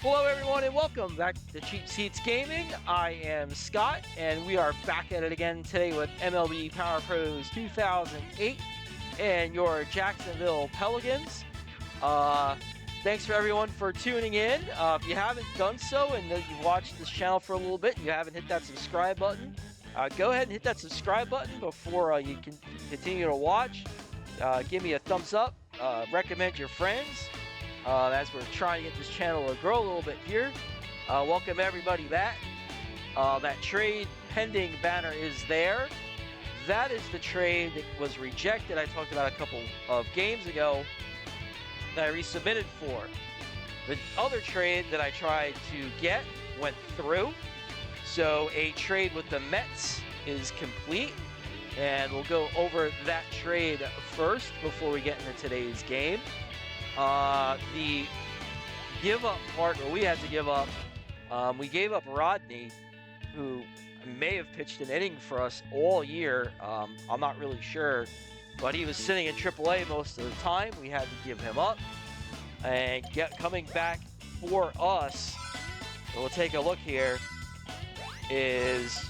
Hello everyone and welcome back to Cheap Seats Gaming. I am Scott and we are back at it again today with MLB Power Pros 2008 and your Jacksonville Pelicans. Thanks for everyone for tuning in. If you haven't done so and you've watched this channel for a little bit and you haven't hit that subscribe button, go ahead and hit that subscribe button before you can continue to watch. Give me a thumbs up, recommend your friends. As we're trying to get this channel to grow a little bit here. Welcome everybody back. That trade pending banner is there. That is the trade that was rejected. I talked about a couple of games ago that I resubmitted for. The other trade that I tried to get went through. So a trade with the Mets is complete. And we'll go over that trade first before we get into today's game. The give up part where we had to give up, we gave up Rodney, who may have pitched an inning for us all year. I'm not really sure, but he was sitting in AAA most of the time. We had to give him up, and coming back for us, we'll take a look here, is,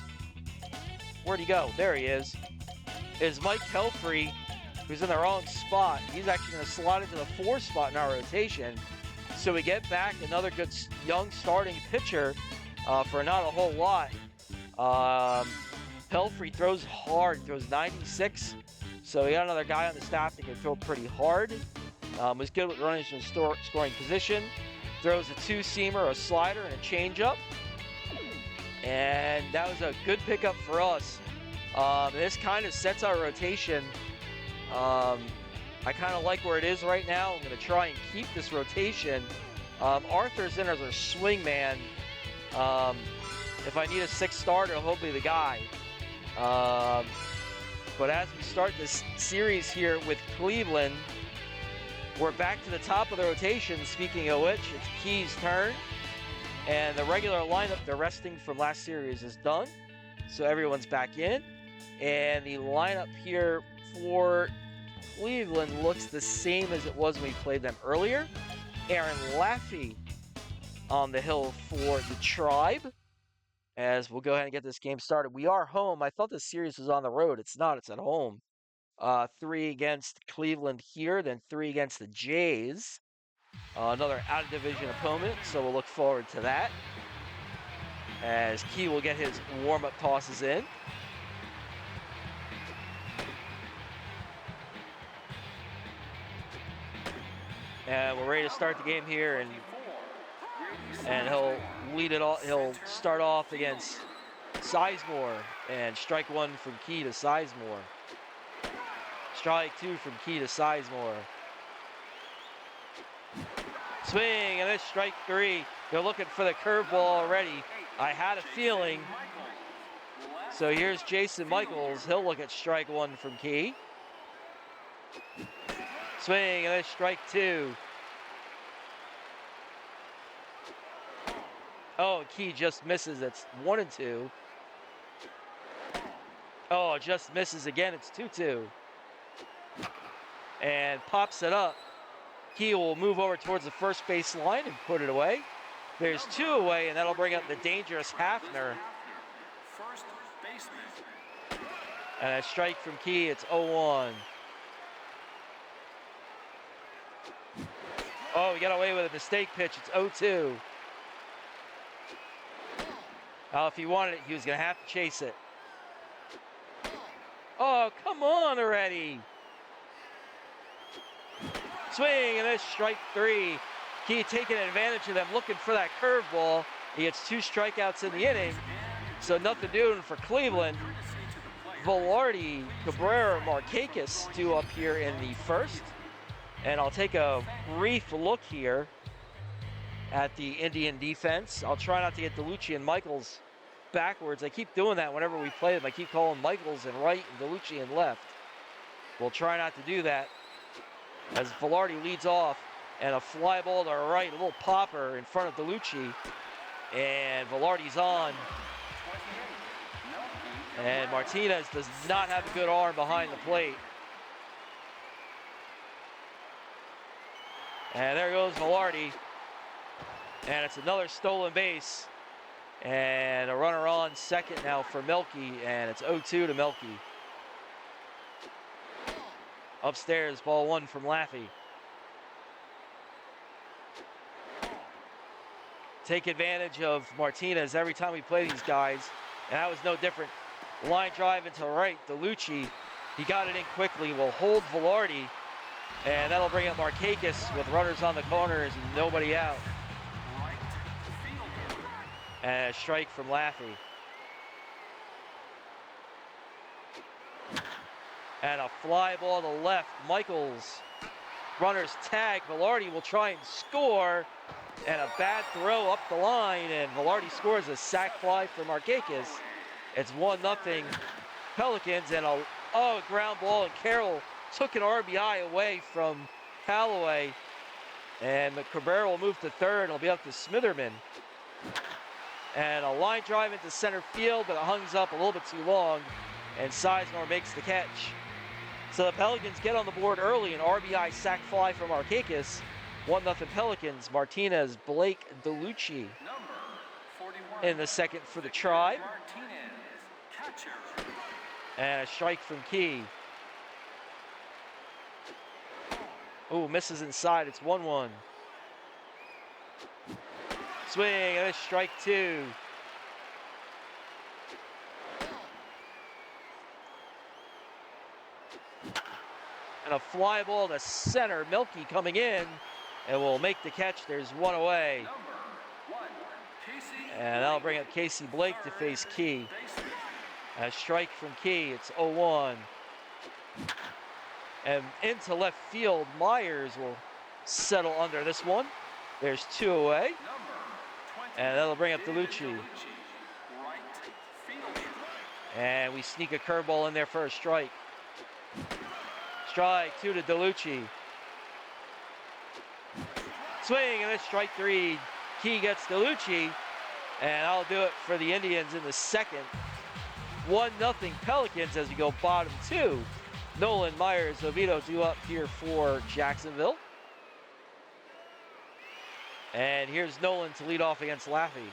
where'd he go? There he is Mike Pelfrey, who's in the wrong spot. He's actually going to slot into the 4 spot in our rotation. So we get back another good young starting pitcher for not a whole lot. Pelfrey throws hard, throws 96. So we got another guy on the staff that can throw pretty hard. Was good with runners in scoring position. Throws a 2-seamer, a slider, and a changeup. And that was a good pickup for us. This kind of sets our rotation. I kind of like where it is right now. I'm going to try and keep this rotation. Arthur's in as our swing man. If I need a 6th starter, he'll be the guy. But as we start this series here with Cleveland, we're back to the top of the rotation. Speaking of which, it's Key's turn. And the regular lineup, the resting from last series is done. So everyone's back in. And the lineup here for Cleveland looks the same as it was when we played them earlier. Aaron Laffey on the hill for the Tribe. As we'll go ahead and get this game started. We are home. I thought this series was on the road. It's not. It's at home. 3 against Cleveland here, then 3 against the Jays. Another out-of-division opponent, so we'll look forward to that. As Key will get his warm-up tosses in. And we're ready to start the game here, and he'll lead it all. He'll start off against Sizemore, and strike 1 from Key to Sizemore. Strike 2 from Key to Sizemore. Swing, and this strike 3. They're looking for the curveball already. I had a feeling. So here's Jason Michaels. He'll look at strike 1 from Key. Swing, and then strike 2. Oh, Key just misses. It's 1 and 2. Oh, just misses again. It's 2-2. And pops it up. Key will move over towards the first base line and put it away. There's 2 away, and that'll bring up the dangerous Hafner. And a strike from Key. It's 0-1. Oh, he got away with a mistake pitch. It's 0-2. If he wanted it, he was going to have to chase it. Oh, come on already. Swing, and this strike 3. Key taking advantage of them, looking for that curveball. He gets 2 strikeouts in the inning. So nothing doing for Cleveland. Velarde, Cabrera, Markakis 2 up here in the first. And I'll take a brief look here at the Indian defense. I'll try not to get DeLucci and Michaels backwards. I keep doing that whenever we play them. I keep calling Michaels in right and DeLucci in left. We'll try not to do that. As Velarde leads off, and a fly ball to right, a little popper in front of DeLucci. And Velarde's on. And Martinez does not have a good arm behind the plate. And there goes Velarde. And it's another stolen base. And a runner on second now for Melky, and it's 0-2 to Melky. Upstairs, ball one from Laffey. Take advantage of Martinez every time we play these guys, and that was no different. Line drive into right, DeLucci, he got it in quickly, will hold Velarde, and that'll bring up Markakis with runners on the corners and nobody out. And a strike from Laffey. And a fly ball to left. Michaels, runners tag. Velarde will try and score. And a bad throw up the line. And Velarde scores a sac fly for Markakis. It's 1-0 Pelicans. And a ground ball. And Carroll took an RBI away from Callaway. And Cabrera will move to third. It'll be up to Smitherman. And a line drive into center field, but it hungs up a little bit too long, and Sizemore makes the catch. So the Pelicans get on the board early, an RBI sac fly from Markakis. 1-0 Pelicans. Martinez, Blake, DeLucci in the second for the Tribe. And a strike from Key. Ooh, misses inside. It's 1-1. Swing, and a strike two. And a fly ball to center. Melky coming in and will make the catch. There's one away. And that'll bring up Casey Blake to face Key. A strike from Key. It's 0-1. And into left field, Myers will settle under this one. There's two away. And that'll bring up DeLucci. And we sneak a curveball in there for a strike. Strike two to DeLucci. Swing, and it's strike three. Key gets DeLucci. And I'll do it for the Indians in the second. 1-0 Pelicans as we go bottom two. Nolan, Myers, Oviedo due up here for Jacksonville. And here's Nolan to lead off against Laffey.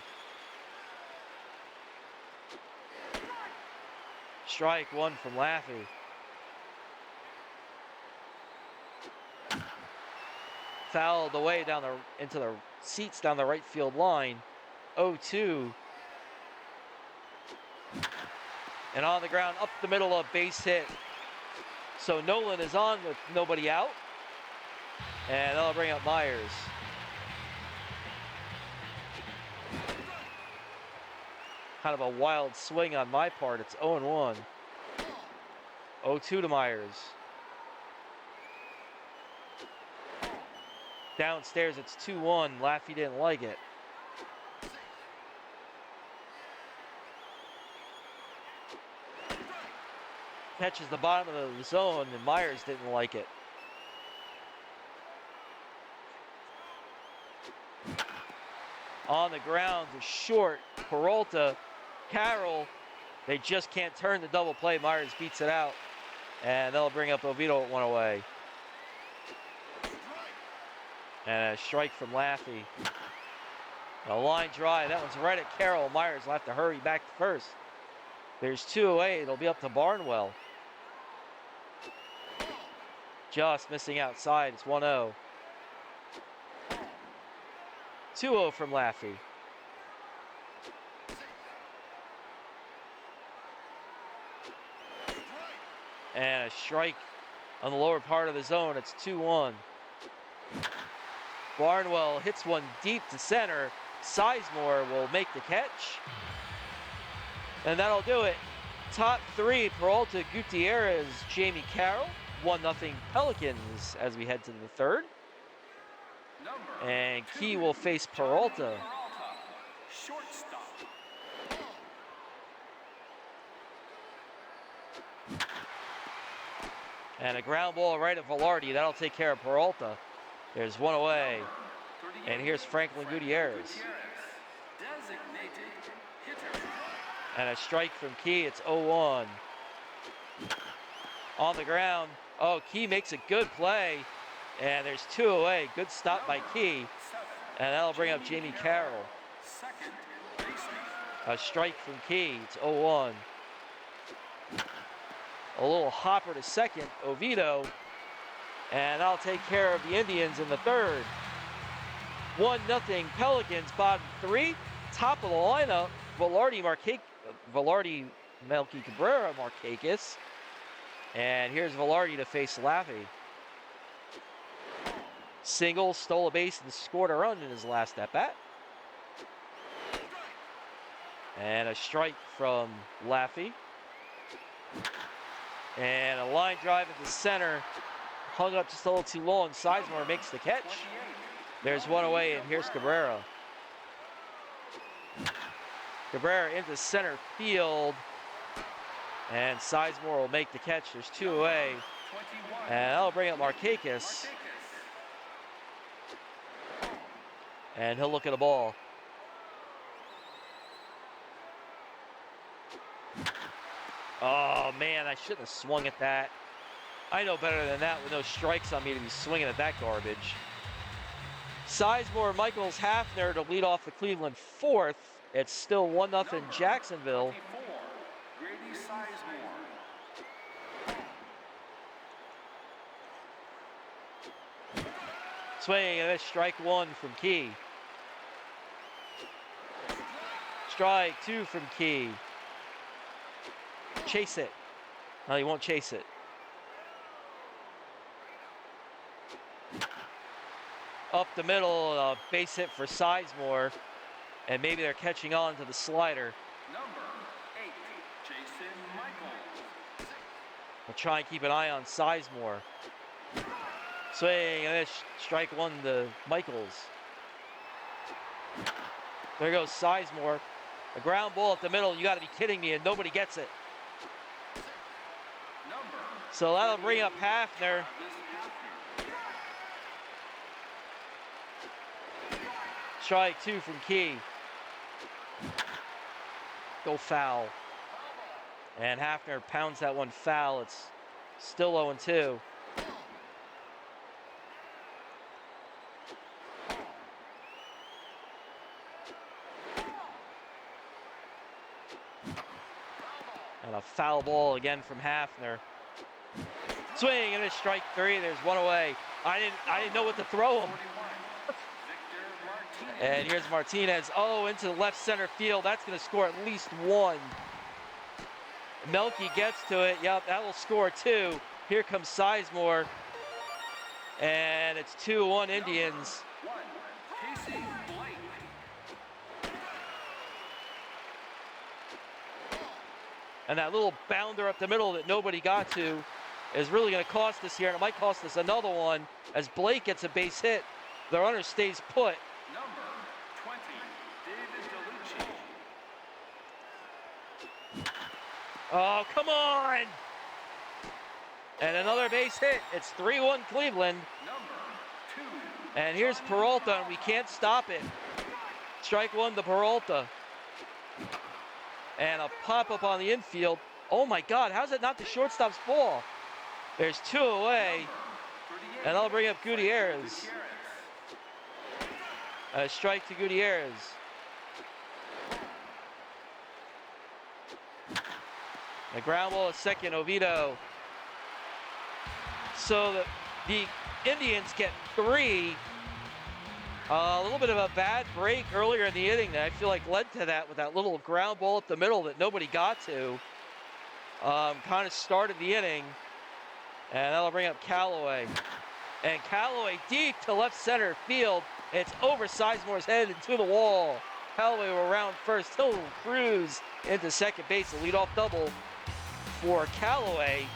Strike one from Laffey. Fouled away down into the seats down the right field line. 0-2. And on the ground, up the middle, a base hit. So Nolan is on with nobody out. And that'll bring up Myers. Kind of a wild swing on my part. It's 0-1. 0-2 to Myers. Downstairs, it's 2-1. Laffey didn't like it. Catches the bottom of the zone, and Myers didn't like it. On the ground to short, Peralta, Carroll, they just can't turn the double play. Myers beats it out, and they'll bring up Oviedo at one away. And a strike from Laffey. A line drive, that one's right at Carroll. Myers will have to hurry back to first. There's two away, it'll be up to Barnwell. Just missing outside, it's 1-0. 2-0 from Laffey. And a strike on the lower part of the zone, it's 2-1. Barnwell hits one deep to center. Sizemore will make the catch. And that'll do it. Top three, Peralta, Gutierrez, Jamie Carroll. 1-0 Pelicans as we head to the third. And Key will face Peralta. And a ground ball right at Velarde. That'll take care of Peralta. There's one away. And here's Franklin Gutierrez. And a strike from Key. It's 0-1. On the ground. Oh, Key makes a good play. And there's two away. Good stop by Key. And that'll bring up Jamie Carroll. A strike from Key. It's 0-1. A little hopper to second, Oviedo. And I'll take care of the Indians in the third. 1-0 Pelicans, bottom three. Top of the lineup, Velarde Melky Cabrera Markakis. And here's Velarde to face Laffy. Single, stole a base, and scored a run in his last at-bat. And a strike from Laffy. And a line drive into center. Hung up just a little too long. Sizemore makes the catch. There's one away, and here's Cabrera. Cabrera into center field. And Sizemore will make the catch. There's two away. And that'll bring up Markakis. And he'll look at the ball. Oh, man, I shouldn't have swung at that. I know better than that with no strikes on me to be swinging at that garbage. Sizemore, Michaels, Hafner to lead off the Cleveland fourth. It's still 1-0 Jacksonville. Swinging and a strike one from Key. Strike two from Key. Chase it. No, he won't chase it. Up the middle, a base hit for Sizemore. And maybe they're catching on to the slider. Number 8, Jason Michaels. We'll try and keep an eye on Sizemore. Swing and a strike one to Michaels. There goes Sizemore. A ground ball at the middle. You got to be kidding me, and nobody gets it. So that'll bring up Hafner. Strike two from Key. Go foul. And Hafner pounds that one foul. It's still 0-2. And a foul ball again from Hafner. Swing and a strike three. There's one away. I didn't know what to throw him. And here's Martinez. Oh, into the left center field. That's going to score at least one. Melky gets to it. Yep, that will score two. Here comes Sizemore. And it's 2-1 Indians. And that little bounder up the middle that nobody got to is really going to cost us here. And it might cost us another one as Blake gets a base hit. The runner stays put. Number 20, David DeLucci. Oh, come on! And another base hit. It's 3-1 Cleveland. Number 2. And here's Peralta, and we can't stop it. Strike one to Peralta. And a pop-up on the infield. Oh, my God. How's that not the shortstop's ball? There's two away. And I'll bring up Gutierrez. A strike to Gutierrez. The ground ball is second, Oviedo. So the Indians get three. A little bit of a bad break earlier in the inning that I feel like led to that with that little ground ball up the middle that nobody got to. Kind of started the inning. And that'll bring up Callaway. And Callaway deep to left center field. It's over Sizemore's head and to the wall. Callaway will round first. He'll cruise into second base. A leadoff double for Callaway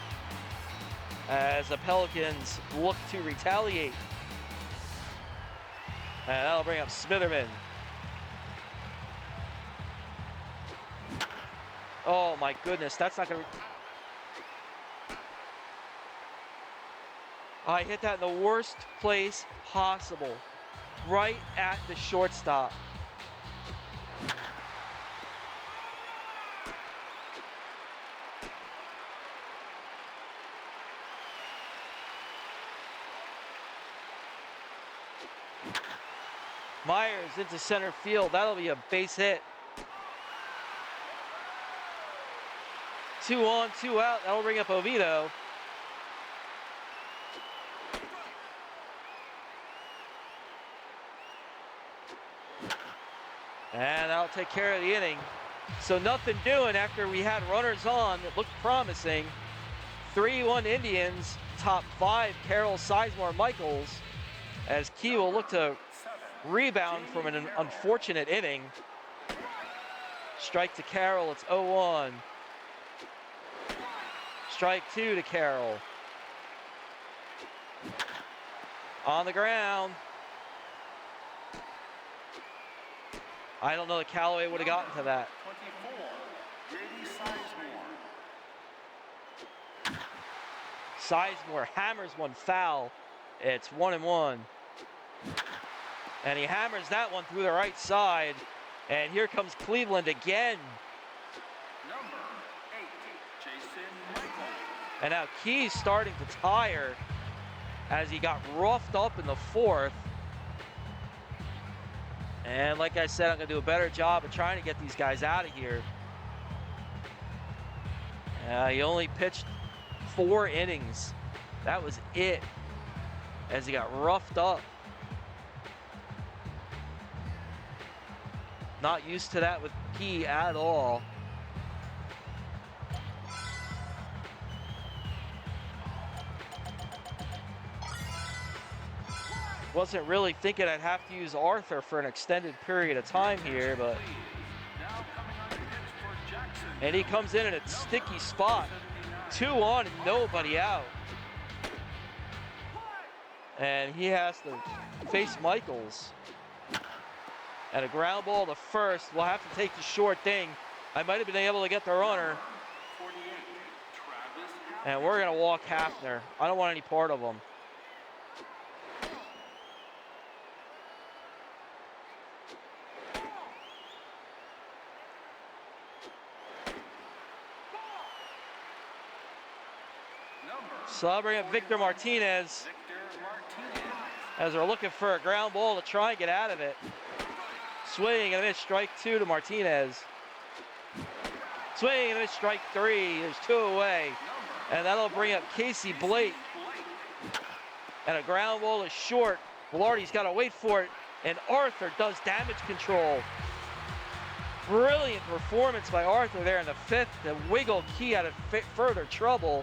as the Pelicans look to retaliate. And that'll bring up Smitherman. Oh my goodness, that's not gonna... I hit that in the worst place possible. Right at the shortstop. Myers into center field. That'll be a base hit. 2 on, 2 out. That'll bring up Oviedo. And that'll take care of the inning. So nothing doing after we had runners on that looked promising. 3-1 Indians, top 5 Carroll, Sizemore, Michaels, as Key will look to rebound from an unfortunate inning. Strike to Carroll, it's 0-1. Strike 2 to Carroll. On the ground. I don't know that Callaway would have gotten to that. 24, Sizemore hammers one foul. It's 1-1. And he hammers that one through the right side. And here comes Cleveland again. number 8, Jason Michaels. And now Key's starting to tire as he got roughed up in the 4th. And like I said, I'm going to do a better job of trying to get these guys out of here. He only pitched 4 innings. That was it, as he got roughed up. Not used to that with Key at all. Wasn't really thinking I'd have to use Arthur for an extended period of time here, but... And he comes in a sticky spot. 2 on and nobody out. And he has to face Michaels. And a ground ball to first. We'll have to take the short thing. I might have been able to get the runner. And we're going to walk Hafner. I don't want any part of him. So I'll bring up Victor Martinez as they're looking for a ground ball to try and get out of it. Swing and a miss, strike 2 to Martinez. Swing and a miss, strike 3. There's 2 away. And that'll bring up Casey Blake. And a ground ball is short. Velarde's got to wait for it. And Arthur does damage control. Brilliant performance by Arthur there in the 5th to wiggle Key out of further trouble.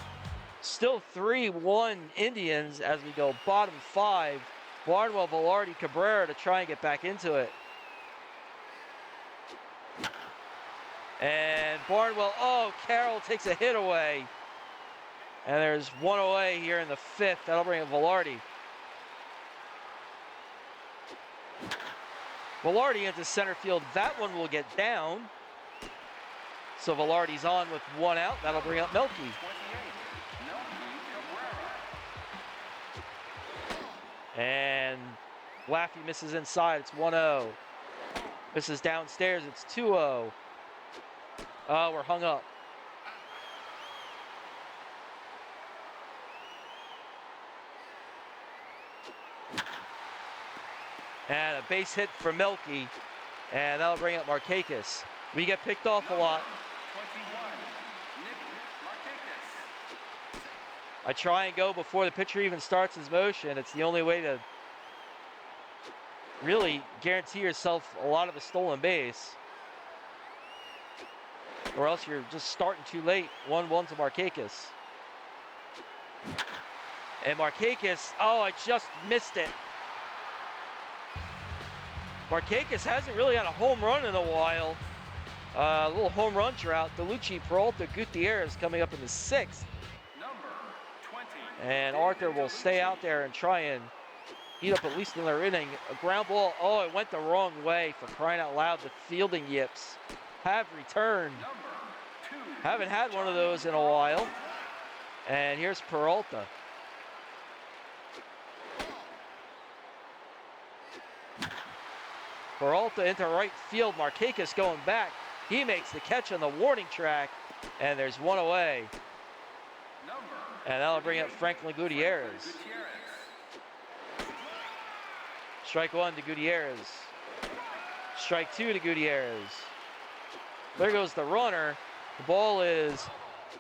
Still 3-1 Indians as we go bottom 5. Barnwell, Velarde, Cabrera to try and get back into it. And Barnwell, oh, Carroll takes a hit away. And there's 1 away here in the 5th. That'll bring in Velarde. Velarde into center field. That one will get down. So Velarde's on with 1 out. That'll bring up Melky. And Laffey misses inside. It's 1-0. Misses downstairs. It's 2-0. Oh, we're hung up. And a base hit for Melky. And that'll bring up Markakis. We get picked off a lot. I try and go before the pitcher even starts his motion. It's the only way to really guarantee yourself a lot of the stolen base. Or else you're just starting too late. 1-1 to Markakis. And Markakis, oh, I just missed it. Markakis hasn't really had a home run in a while. A little home run drought. DeLucci, Peralta, Gutierrez coming up in the 6th. And Arthur will stay out there and try and heat up at least another inning. A ground ball, oh, it went the wrong way, for crying out loud. The fielding yips have returned. Haven't had one of those in a while. And here's Peralta. Peralta into right field. Markakis going back. He makes the catch on the warning track. And there's 1 away. And that'll bring up Franklin Gutierrez. Strike one to Gutierrez. Strike two to Gutierrez. There goes the runner. The ball is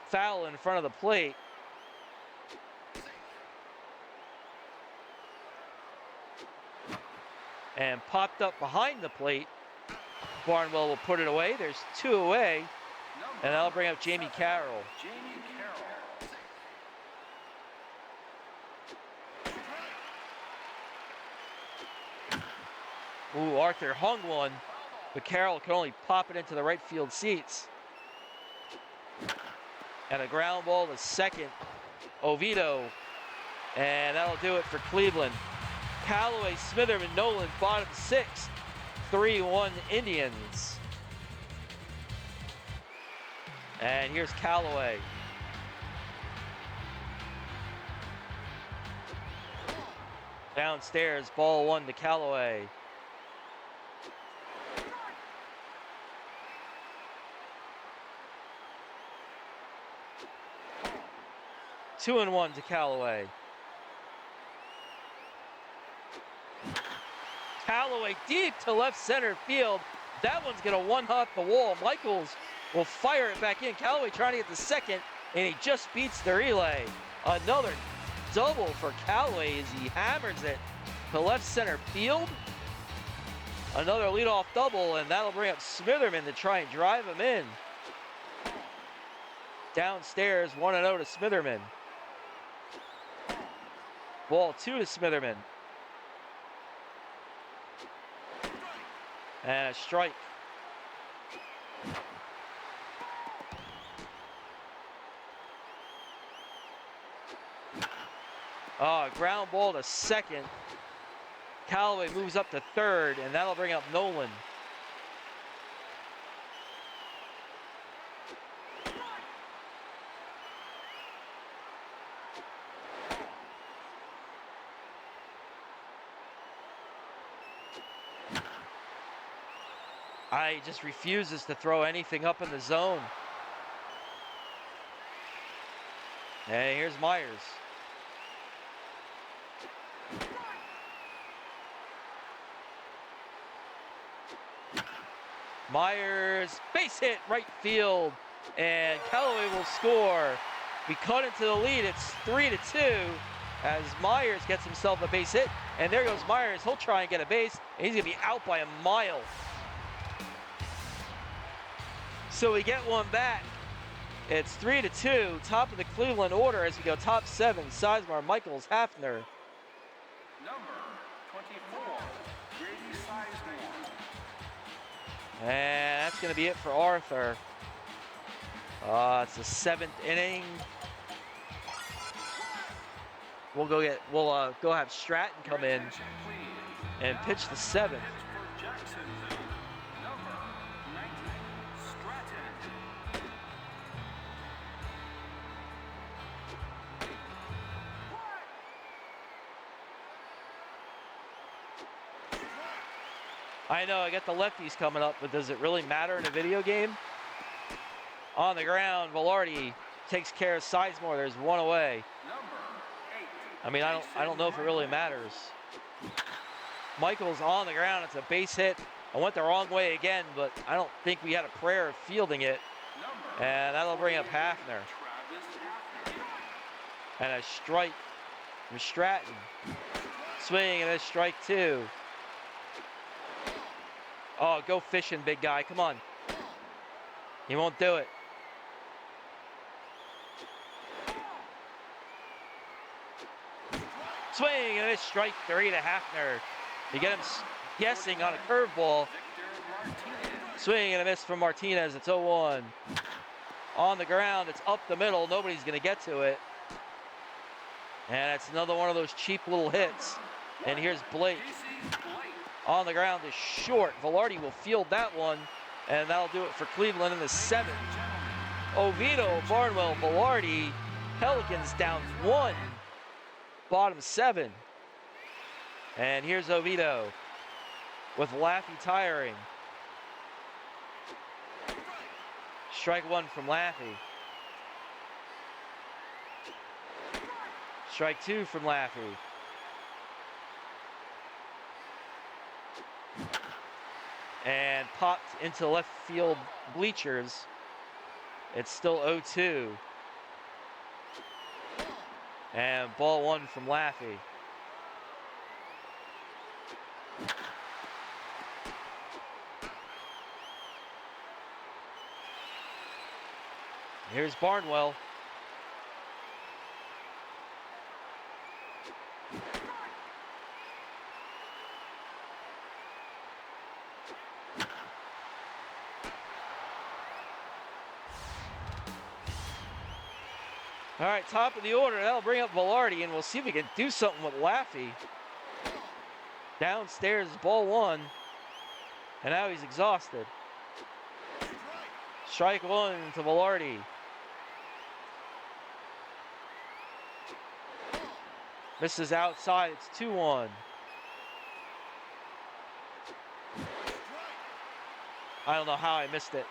foul in front of the plate. And popped up behind the plate. Barnwell will put it away. There's two away. And that'll bring up Jamie Carroll. Jamie Carroll. Ooh, Arthur hung one, but Carroll can only pop it into the right field seats. And a ground ball to second, Oviedo. And that'll do it for Cleveland. Callaway, Smitherman, Nolan, bottom six. 3-1 Indians. And here's Callaway. Downstairs, ball one to Callaway. 2-1 to Callaway. Callaway deep to left center field. That one's gonna one-hop the wall. Michaels will fire it back in. Callaway trying to get the second, and he just beats the relay. Another double for Callaway as he hammers it to left center field. Another leadoff double, and that'll bring up Smitherman to try and drive him in. Downstairs, 1-0 to Smitherman. Ball two to Smitherman. And a strike. Ground ball to second. Callaway moves up to third, and that'll bring up Nolan. He just refuses to throw anything up in the zone. And here's Myers. Myers, base hit, right field, and Callaway will score. We cut into the lead. It's 3-2 as Myers gets himself a base hit, and there goes Myers. He'll try and get a base, and he's gonna be out by a mile. So we get one back. It's 3-2, top of the Cleveland order as we go top seven. Sizemore, Michaels, Hafner. Number 24, Grady Sizemore. And that's going to be it for Arthur. It's the seventh inning. We'll go have Stratton come in and pitch the seventh. For Jacksonville, number 90, Stratton. I know, I got the lefties coming up, but does it really matter in a video game? On the ground, Velarde takes care of Sizemore. There's one away. Number 8. I mean, I don't know if it really matters. Michaels on the ground. It's a base hit. I went the wrong way again, but I don't think we had a prayer of fielding it. And that'll bring up Hafner. And a strike from Stratton. Swing and a strike two. Oh, go fishing, big guy. Come on. He won't do it. Swing and a strike three to Hafner. You get him guessing on a curveball. Swing and a miss from Martinez. It's 0-1. On the ground, it's up the middle. Nobody's going to get to it. And it's another one of those cheap little hits. And here's Blake. On the ground is short. Velarde will field that one. And that'll do it for Cleveland in the seventh. Oviedo, Barnwell, Velarde. Pelicans down one. Bottom seven. And here's Oviedo with Laffey tiring. Strike one from Laffey. Strike two from Laffey. and popped into left field bleachers. It's still 0-2. And ball one from Laffey. Here's Barnwell. All right, top of the order. That'll bring up Velarde, and we'll see if we can do something with Laffey. Downstairs, ball one. And now he's exhausted. Strike one to Velarde. Misses outside. It's 2-1. I don't know how I missed it.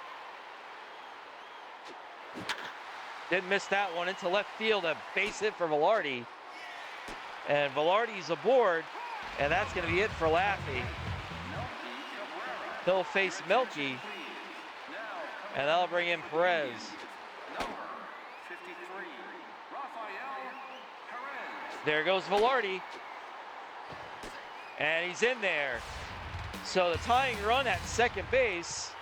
Didn't miss that one into left field. A base hit for Velarde. And Velarde's aboard. And that's going to be it for Laffey. He'll face Melky. And that'll bring in Perez. There goes Velarde. And he's in there. So the tying run at second base.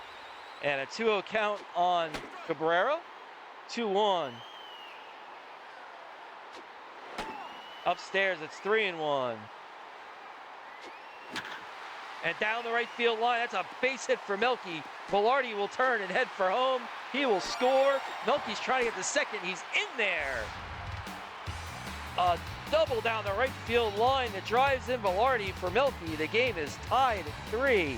And a 2-0 count on Cabrera. 2-1. Upstairs, it's 3-1. And down the right field line, that's a base hit for Melky. Velarde will turn and head for home. He will score. Melky's trying to get the second. He's in there. A double down the right field line that drives in Velarde for Melky. The game is tied at 3.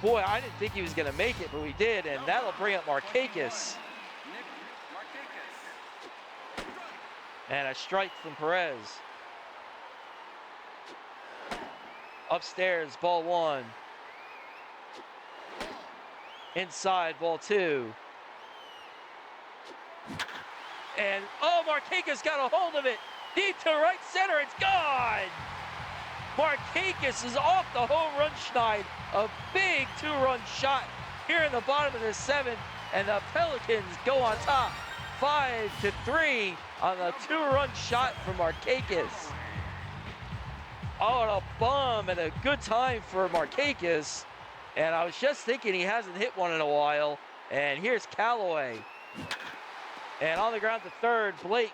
Boy, I didn't think he was going to make it, but we did, and that'll bring up Markakis. And a strike from Perez. Upstairs, ball one. Inside, ball two. And, oh, Markakis got a hold of it. Deep to right center, it's gone. Markakis is off the home run schneid. A big 2-run shot here in the bottom of the 7th, and the Pelicans go on top. 5-3 on the 2-run shot from Markakis. Oh, and a bomb and a good time for Markakis. And I was just thinking he hasn't hit one in a while. And here's Callaway. And on the ground to third, Blake.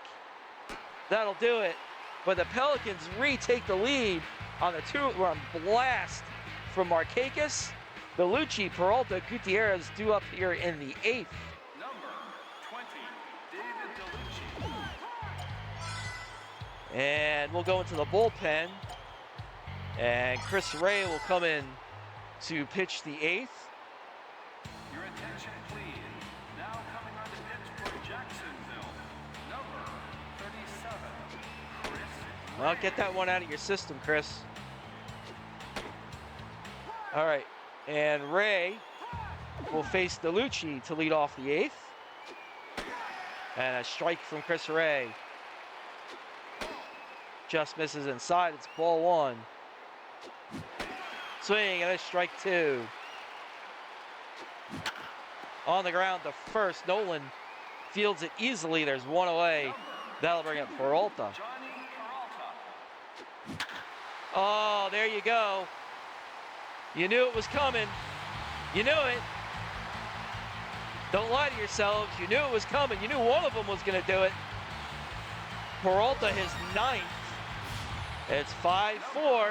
That'll do it. But the Pelicans retake the lead on the 2-run blast from Markakis. Bellucci, Peralta, Gutierrez due up here in the 8th. And we'll go into the bullpen. And Chris Ray will come in to pitch the 8th. Your attention, please. Now coming on the pitch for Jacksonville, number 37, Chris. Well, get that one out of your system, Chris. All right. And Ray will face Bellucci to lead off the 8th. And a strike from Chris Ray. Just misses inside. It's ball one. Swing and a strike two. On the ground to first. Nolan fields it easily. There's one away. That'll bring up Peralta. Oh, there you go. You knew it was coming. You knew it. Don't lie to yourselves. You knew it was coming. You knew one of them was going to do it. Peralta, his 9th. It's 5-4.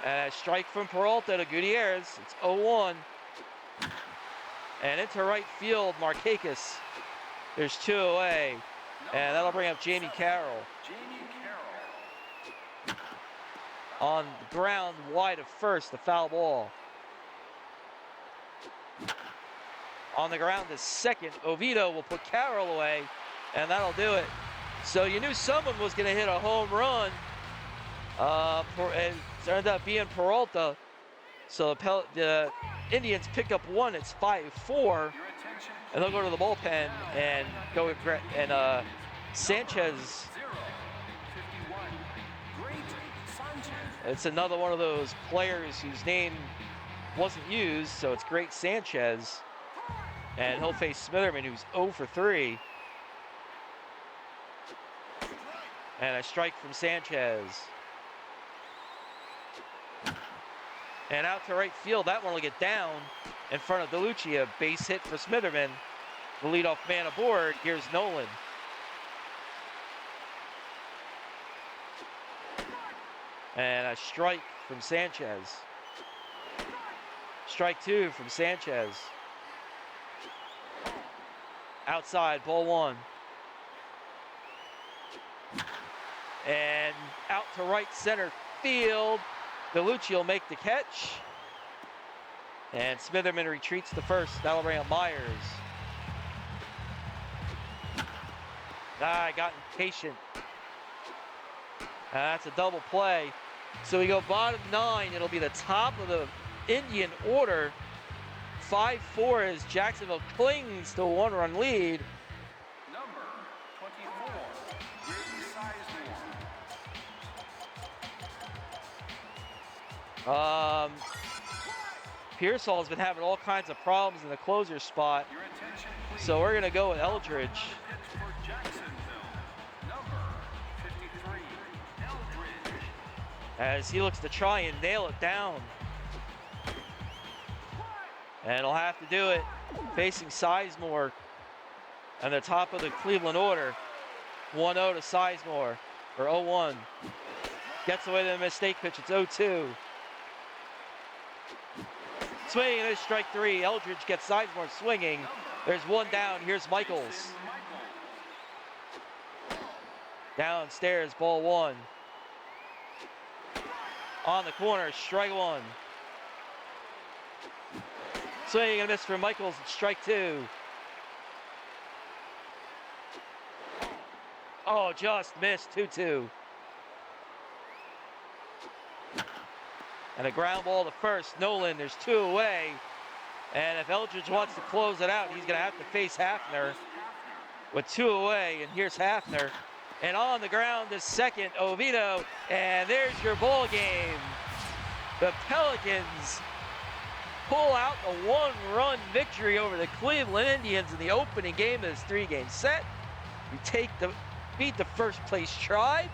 And a strike from Peralta to Gutierrez. It's 0-1. And into right field, Markakis. There's 2 away. And that'll bring up Jamie Carroll. On the ground, wide of first, the foul ball. On the ground is second. Oviedo will put Carroll away, and that'll do it. So you knew someone was going to hit a home run. It turned out being Peralta. So the Indians pick up one. It's 5-4. And they'll go to the bullpen and go with Sanchez. It's another one of those players whose name wasn't used, so it's Great Sanchez. And he'll face Smitherman, who's 0 for 3. And a strike from Sanchez. And out to right field, that one will get down in front of DeLucia. Base hit for Smitherman. The leadoff man aboard. Here's Nolan. And a strike from Sanchez. Strike 2 from Sanchez. Outside, ball 1. And out to right center field. DeLucia will make the catch. And Smitherman retreats to first. That'll bring up Myers. I got impatient. That's a double play. So we go bottom 9. It'll be the top of the Indian order. 5-4 as Jacksonville clings to a 1-run lead. Number 24, Grady Sizemore. Pearsall's been having all kinds of problems in the closer spot. Your attention, please. So we're going to go with Eldridge. Pittsburgh, Jacksonville. Number 53, Eldridge. As he looks to try and nail it down. And he'll have to do it facing Sizemore and the top of the Cleveland order. 1-0 to Sizemore, or 0-1. Gets away with a mistake pitch, it's 0-2. Swinging, there's strike 3. Eldridge gets Sizemore swinging. There's one down, here's Michaels. Downstairs, ball 1. On the corner, strike 1. Swing and a miss for Michaels, and strike 2. Oh, just missed, 2-2. And a ground ball to first. Nolan, there's 2 away. And if Eldridge wants to close it out, he's going to have to face Hafner with 2 away. And here's Hafner. And on the ground is second, Oviedo. And there's your ball game. The Pelicans pull out a 1-run victory over the Cleveland Indians in the opening game of this 3-game set. We beat the first place Tribe.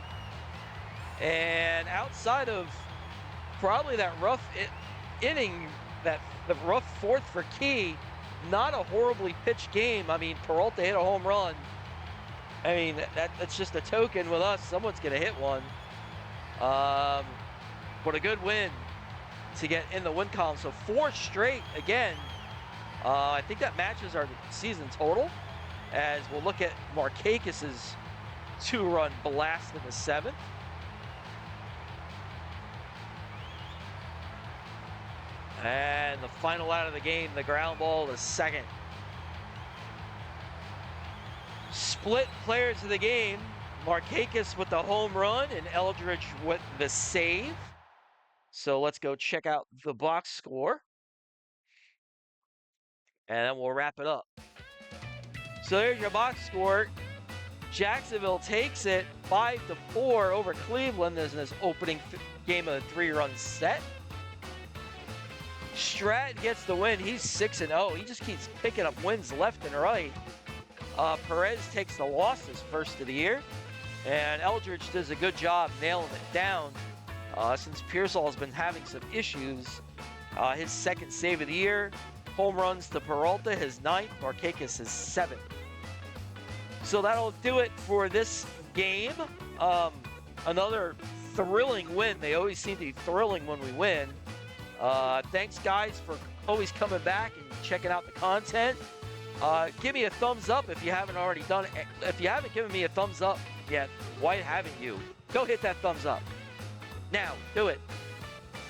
And outside of probably that rough inning, the rough 4th for Key, not a horribly pitched game. I mean, Peralta hit a home run. I mean, that's just a token with us. Someone's going to hit one. But a good win to get in the win column. So 4 straight again. I think that matches our season total, as we'll look at Markakis's 2-run blast in the 7th. And the final out of the game, the ground ball to second. Split players of the game. Markakis with the home run and Eldridge with the save. So let's go check out the box score. And then we'll wrap it up. So there's your box score. Jacksonville takes it 5-4 over Cleveland in this opening game of the 3-run set. Stratton gets the win. He's 6-0. He just keeps picking up wins left and right. Perez takes the loss, his first of the year. And Eldridge does a good job nailing it down. Since Pearsall has been having some issues, his 2nd save of the year. Home runs to Peralta, his 9th. Markakis, his 7th. So that'll do it for this game. Another thrilling win. They always seem to be thrilling when we win. Thanks, guys, for always coming back and checking out the content. Give me a thumbs up if you haven't already done it. If you haven't given me a thumbs up yet, why haven't you? Go hit that thumbs up. Now, do it.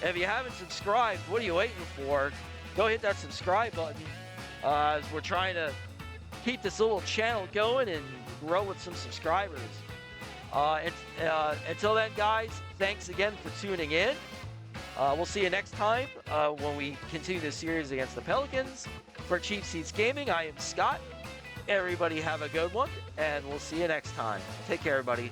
If you haven't subscribed, what are you waiting for? Go hit that subscribe button, as we're trying to keep this little channel going and grow with some subscribers. Until then, guys, thanks again for tuning in. We'll see you next time when we continue this series against the Pelicans. For Cheap Seats Gaming, I am Scott. Everybody have a good one, and we'll see you next time. Take care, everybody.